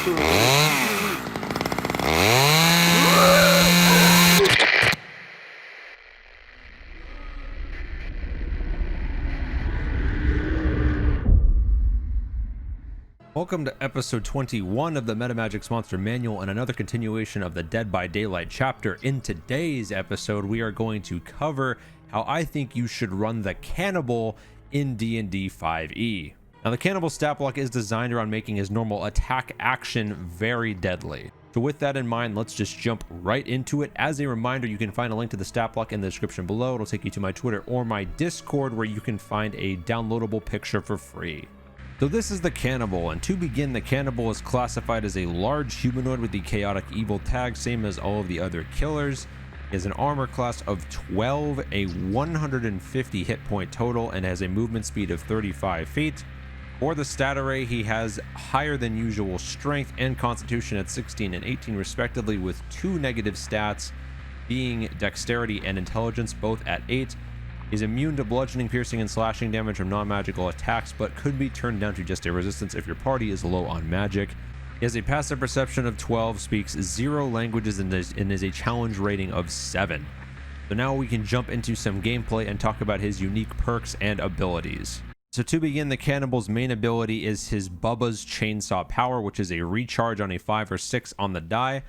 Welcome to episode 21 of the Metamagix Monster Manual and another continuation of the Dead by Daylight chapter. In today's episode, we are going to cover how I think you should run the Cannibal in DnD 5e. Now, the Cannibal stat block is designed around making his normal attack action very deadly. So with that in mind, let's just jump right into it. As a reminder, you can find a link to the stat block in the description below. It'll take you to my Twitter or my Discord, where you can find a downloadable picture for free. So this is the Cannibal, and to begin, the Cannibal is classified as a large humanoid with the chaotic evil tag, same as all of the other killers. He has an armor class of 12, a 150 hit point total, and has a movement speed of 35 feet. For the stat array, he has higher than usual strength and constitution at 16 and 18 respectively, with two negative stats being dexterity and intelligence, both at 8. He's immune to bludgeoning, piercing, and slashing damage from non-magical attacks, but could be turned down to just a resistance if your party is low on magic. He has a passive perception of 12, speaks 0 languages, and is a challenge rating of 7. So now we can jump into some gameplay and talk about his unique perks and abilities. So to begin, the Cannibal's main ability is his Bubba's Chainsaw Power, which is a recharge on a 5 or 6 on the die.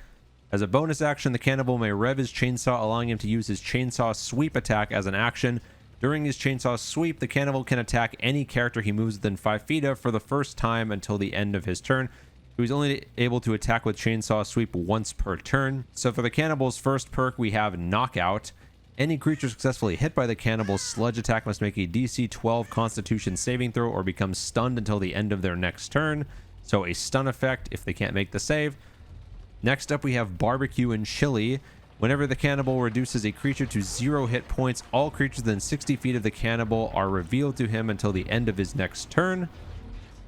As a bonus action, the Cannibal may rev his chainsaw, allowing him to use his chainsaw sweep attack as an action. During his chainsaw sweep, the Cannibal can attack any character he moves within 5 feet of for the first time until the end of his turn. So he's only able to attack with chainsaw sweep once per turn. So for the Cannibal's first perk, we have Knockout. Any creature successfully hit by the Cannibal's sledge attack must make a DC 12 Constitution saving throw or become stunned until the end of their next turn. So a stun effect if they can't make the save. Next up, we have Barbecue and Chili. Whenever the Cannibal reduces a creature to 0 hit points, all creatures within 60 feet of the Cannibal are revealed to him until the end of his next turn.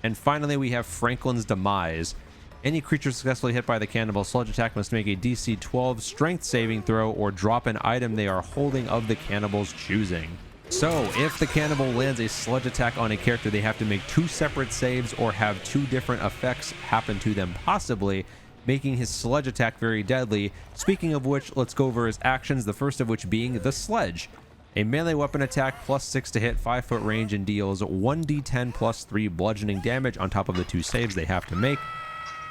And finally, we have Franklin's Demise. Any creature successfully hit by the Cannibal's sledge attack must make a DC 12 strength saving throw or drop an item they are holding of the Cannibal's choosing. So if the Cannibal lands a sledge attack on a character, they have to make 2 separate saves or have 2 different effects happen to them, possibly making his sledge attack very deadly. Speaking of which, let's go over his actions, the first of which being the sledge. A melee weapon attack, +6 to hit, 5-foot range, and deals 1d10 plus 3 bludgeoning damage on top of the 2 saves they have to make.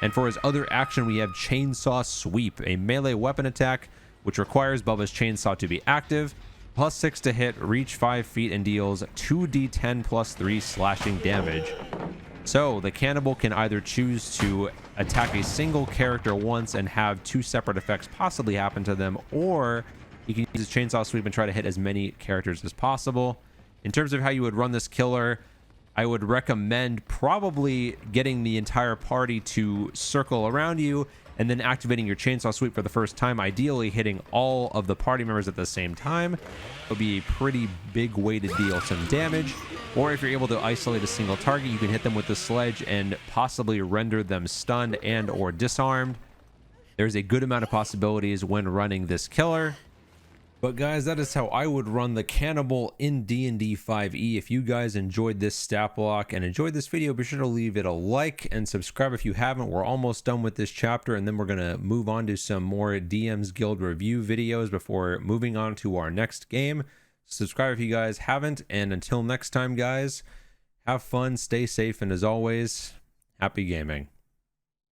And for his other action, we have Chainsaw Sweep, a melee weapon attack which requires Bubba's chainsaw to be active, +6 to hit, reach 5 feet, and deals 2d10 plus 3 slashing damage. So the Cannibal can either choose to attack a single character once and have 2 separate effects possibly happen to them, or he can use his chainsaw sweep and try to hit as many characters as possible. In terms of how you would run this killer, I would recommend probably getting the entire party to circle around you and then activating your chainsaw sweep for the first time, ideally hitting all of the party members at the same time. It would be a pretty big way to deal some damage. Or if you're able to isolate a single target, you can hit them with the sledge and possibly render them stunned and or disarmed. There's a good amount of possibilities when running this killer. But guys, that is how I would run the Cannibal in DnD 5e. If you guys enjoyed this stat block and enjoyed this video, be sure to leave it a like and subscribe if you haven't. We're almost done with this chapter, and then we're going to move on to some more DM's Guild review videos before moving on to our next game. Subscribe if you guys haven't, and until next time, guys, have fun, stay safe, and as always, happy gaming.